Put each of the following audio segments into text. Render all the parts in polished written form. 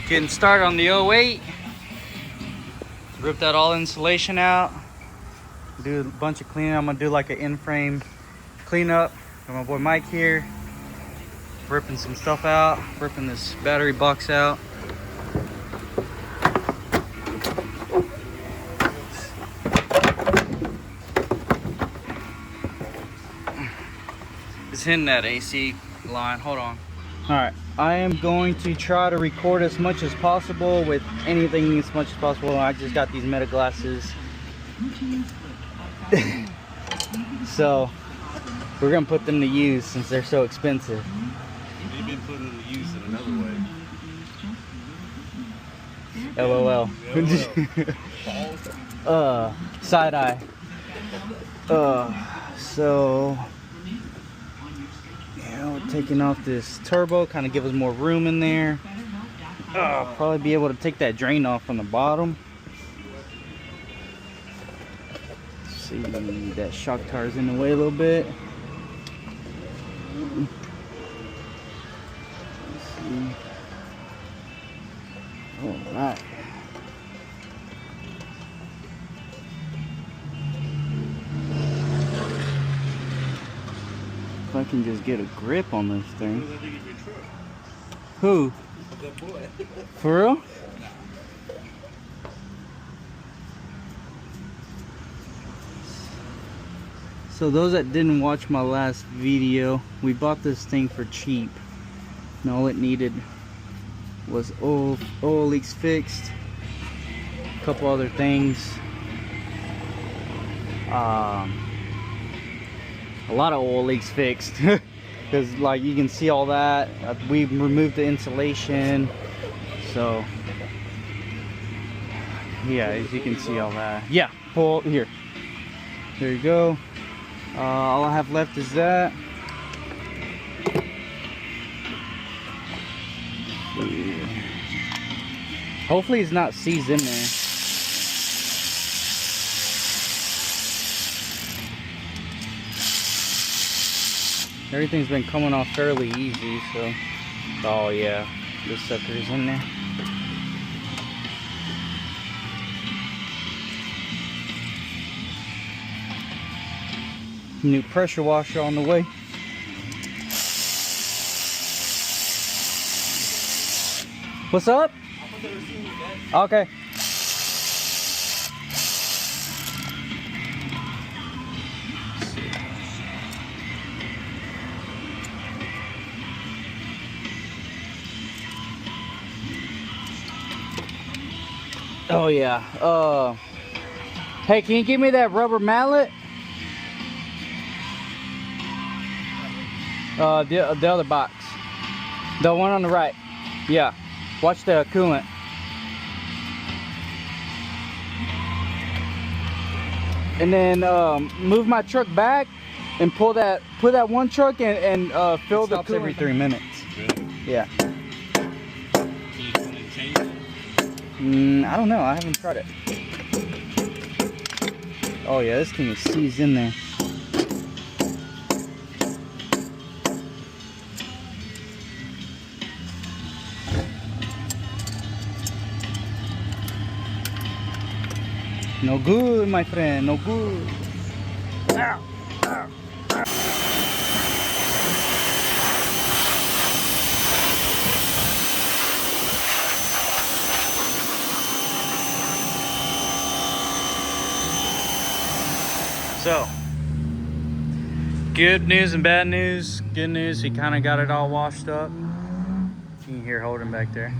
Getting started on the 08. Rip that all insulation out. Do a bunch of cleaning. I'm gonna do like an in-frame cleanup. Got my boy Mike here. Ripping some stuff out. Ripping this battery box out. It's hitting that AC line. Hold on. Alright, I am going to try to record as much as possible with anything as much as possible. I just got these meta glasses. So, we're going to put them to use since they're so expensive. They've been put them to use in another way. LOL. Side eye. So... we're taking off this turbo, kind of give us more room in there. Probably be able to take that drain off from the bottom. See, that shock tower is in the way a little bit. Let's see. All right. If I can just get a grip on this thing. Who? For real? So those that didn't watch my last video, we bought this thing for cheap. And all it needed was oil leaks fixed, a couple other things. A lot of oil leaks fixed because like you can see all that. We removed the insulation, so yeah, as you can see all that. Yeah, pull here. There you go. All I have left is that. Hopefully it's not seized in there. Everything's been coming off fairly easy, so. Oh yeah, this sucker's in there. New pressure washer on the way. What's up? Okay. Oh yeah. Hey, can you give me that rubber mallet? The other box. The one on the right. Yeah. Watch the coolant. And then move my truck back and put that one truck and fill the coolant every 3 minutes. Really? Yeah. I don't know. I haven't tried it. Oh yeah, this thing is seized in there. No good, my friend. No good. Ow. Ow. So, good news and bad news. Good news, he kind of got it all washed up. You can hear Holden back there.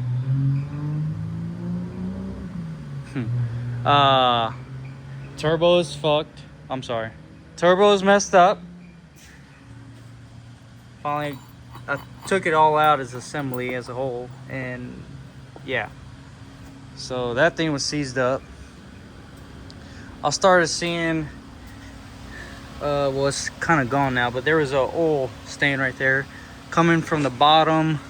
Turbo is fucked. I'm sorry. Turbo is messed up. Finally, I took it all out as assembly as a whole, and yeah. So that thing was seized up. I started seeing, well, it's kind of gone now, but there was a oil stain right there coming from the bottom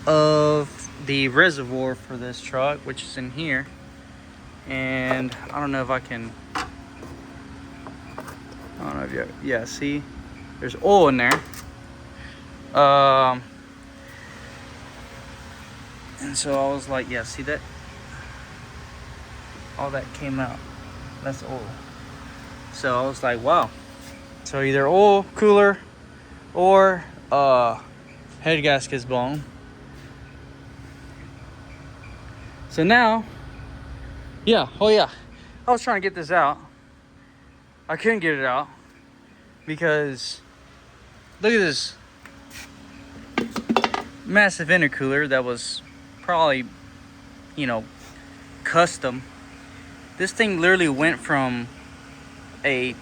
of the reservoir for this truck, which is in here. And I don't know if I can, I don't know if you, yeah, see, there's oil in there. And so I was like, yeah, see that? All that came out. That's oil. So I was like, wow. So either oil cooler or head gasket's blown. So now, yeah, oh yeah, I was trying to get this out. I couldn't get it out because look at this massive intercooler that was probably, you know, custom. This thing literally went from a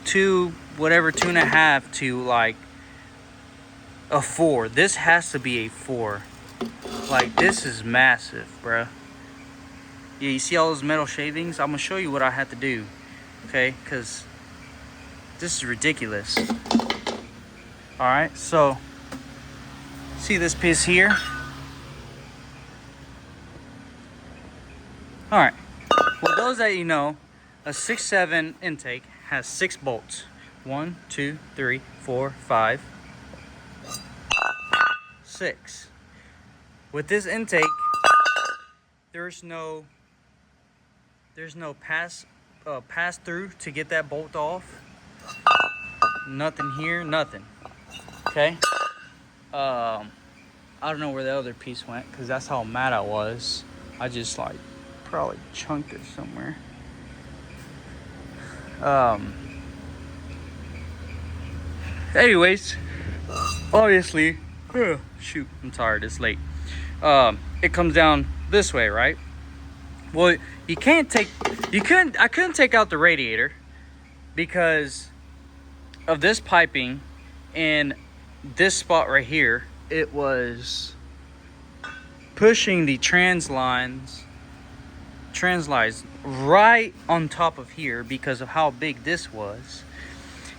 2.5 to like a 4. This has to be a 4. Like, this is massive, bruh. Yeah, you see all those metal shavings? I'm gonna show you what I had to do, okay? Because this is ridiculous. All right, so see this piece here? All right. Well, those that you know, a 6.7 intake has 6 bolts. 1, 2, 3, 4, 5, 6. With this intake, there's no pass through to get that bolt off. Nothing here, nothing. Okay. I don't know where the other piece went because that's how mad I was. I just like probably chunked it somewhere. Anyways, obviously, shoot, I'm tired. It's late. It comes down this way, right? Well, I couldn't take out the radiator because of this piping in this spot right here. It was pushing the trans lines right on top of here because of how big this was.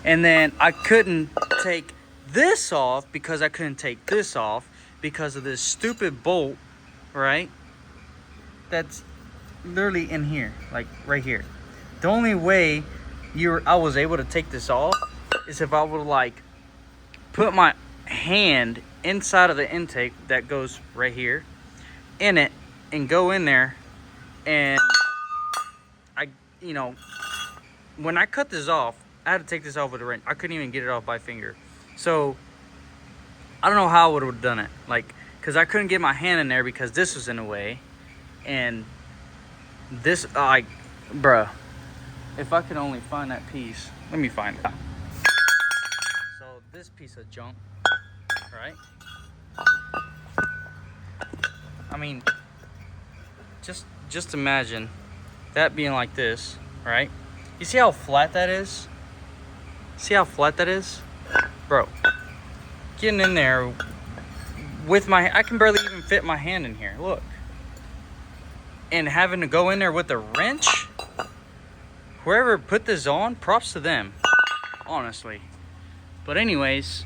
And then I couldn't take this off because I couldn't take this off because of this stupid bolt, right? That's literally in here, like right here. The only way I was able to take this off is if I would like put my hand inside of the intake that goes right here in it and go in there, and when I cut this off, I had to take this off with a wrench. I couldn't even get it off by finger. So I don't know how I would have done it, like, because I couldn't get my hand in there because this was in the way. And this, bruh, if I could only find that piece. Let me find it. So this piece of junk, right? I mean, just imagine that being like this, right? You see how flat that is? See how flat that is? Bro, getting in there with I can barely even fit my hand in here, look. And having to go in there with a wrench, whoever put this on, props to them, honestly. But anyways,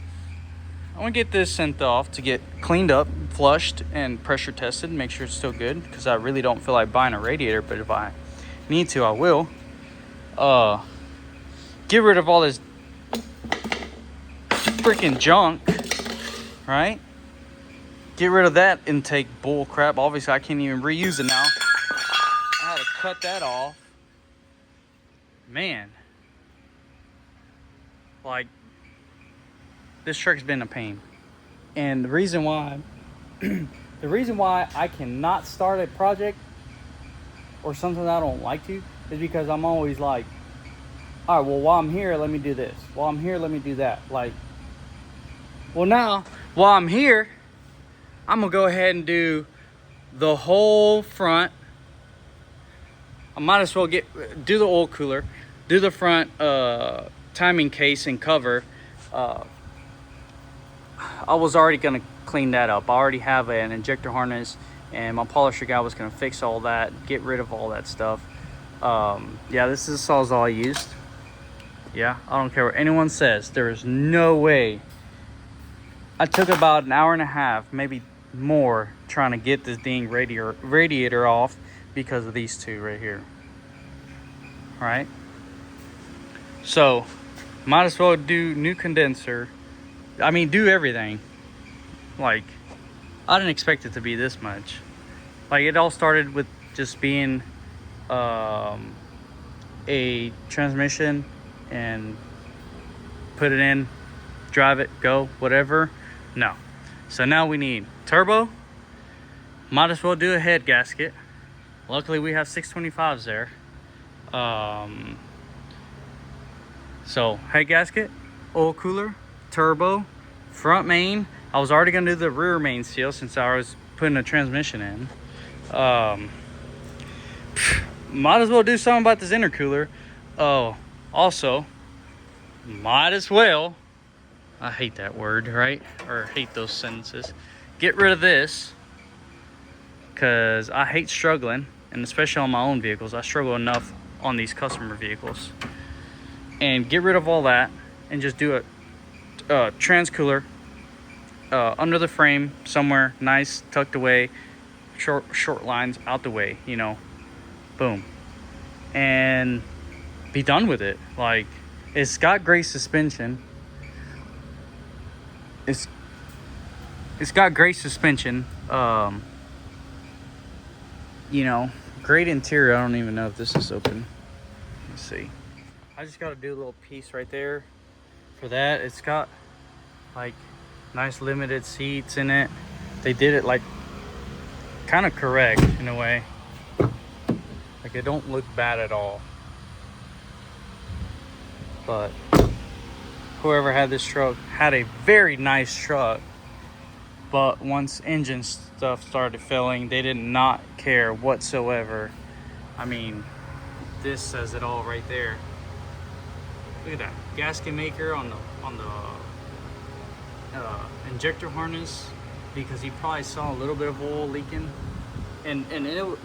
I want to get this sent off to get cleaned up, flushed, and pressure tested, make sure it's still good, because I really don't feel like buying a radiator, but if I need to, I will. Get rid of all this freaking junk, right? Get rid of that intake bull crap. Obviously, I can't even reuse it now. I had to cut that off. Man. Like, this truck's been a pain. And the reason why I cannot start a project or something that I don't like to is because I'm always like, all right, well, while I'm here, let me do this. While I'm here, let me do that. Like, well, now, while I'm here, I'm going to go ahead and do the whole front. I might as well do the oil cooler, do the front timing case and cover. I was already going to clean that up. I already have an injector harness, and my polisher guy was going to fix all that, get rid of all that stuff. Yeah, this is the sawzall I used. Yeah, I don't care what anyone says. There is no way. I took about an hour and a half, maybe more, trying to get this dang radiator off because of these two right here. All right. So, might as well do new condenser. I mean, do everything. Like, I didn't expect it to be this much. Like, it all started with just being a transmission, and put it in, drive it, go, whatever. No. So now we need turbo. Might as well do a head gasket. Luckily we have 625s there. So head gasket, oil cooler, turbo, front main. I was already gonna do the rear main seal since I was putting a transmission in. Might as well do something about this intercooler. Oh, also, might as well, I hate that word, right? Or hate those sentences. Get rid of this, because I hate struggling, and especially on my own vehicles. I struggle enough on these customer vehicles. And get rid of all that and just do a trans-cooler under the frame somewhere, nice, tucked away, short lines out the way, you know, boom, and be done with it. Like, it's got great suspension. It's got great suspension. You know, great interior. I don't even know if this is open. Let's see. I just got to do a little piece right there for that. It's got like nice limited seats in it. They did it like kind of correct in a way. Like, it don't look bad at all. But whoever had this truck had a very nice truck. But once engine stuff started failing, they did not care whatsoever. I mean, this says it all right there. Look at that gasket maker on the injector harness, because he probably saw a little bit of oil leaking, and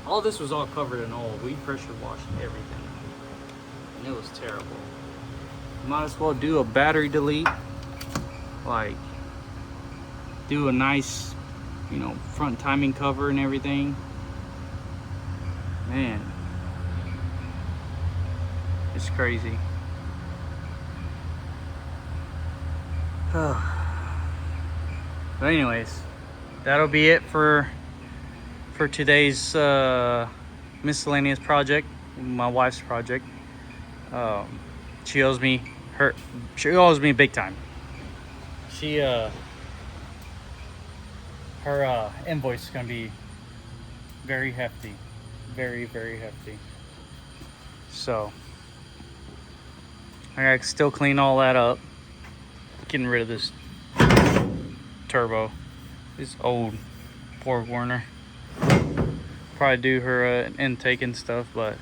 all this was all covered in oil. We pressure washed everything, and it was terrible. Might as well do a battery delete, like do a nice, you know, front timing cover and everything. Man, it's crazy. But anyways, that'll be it for today's miscellaneous project, my wife's project. She owes me big time. She her invoice is gonna be very hefty, very hefty. So I gotta still clean all that up, getting rid of this turbo, this old Ford Warner. Probably do her intake and stuff, but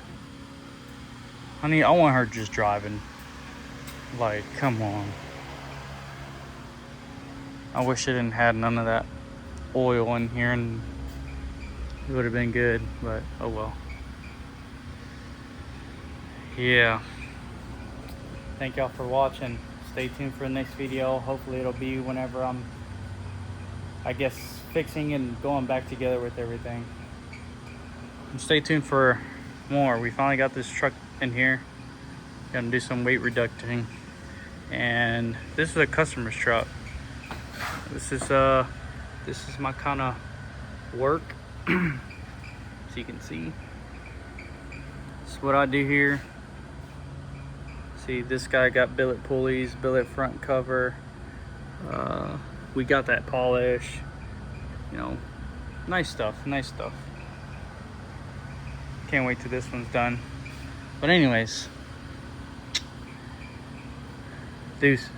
I want her just driving. Like, come on. I wish it didn't have none of that oil in here, and it would have been good, but oh well. Yeah. Thank y'all for watching. Stay tuned for the next video. Hopefully it'll be whenever I'm, I guess, fixing and going back together with everything. And stay tuned for more. We finally got this truck in here. Gonna do some weight reducting. And this is a customer's truck. This is my kind of work. So you can see, this is what I do here. See, this guy got billet pulleys, billet front cover. We got that polish. You know, nice stuff. Can't wait till this one's done. But anyways, deuces.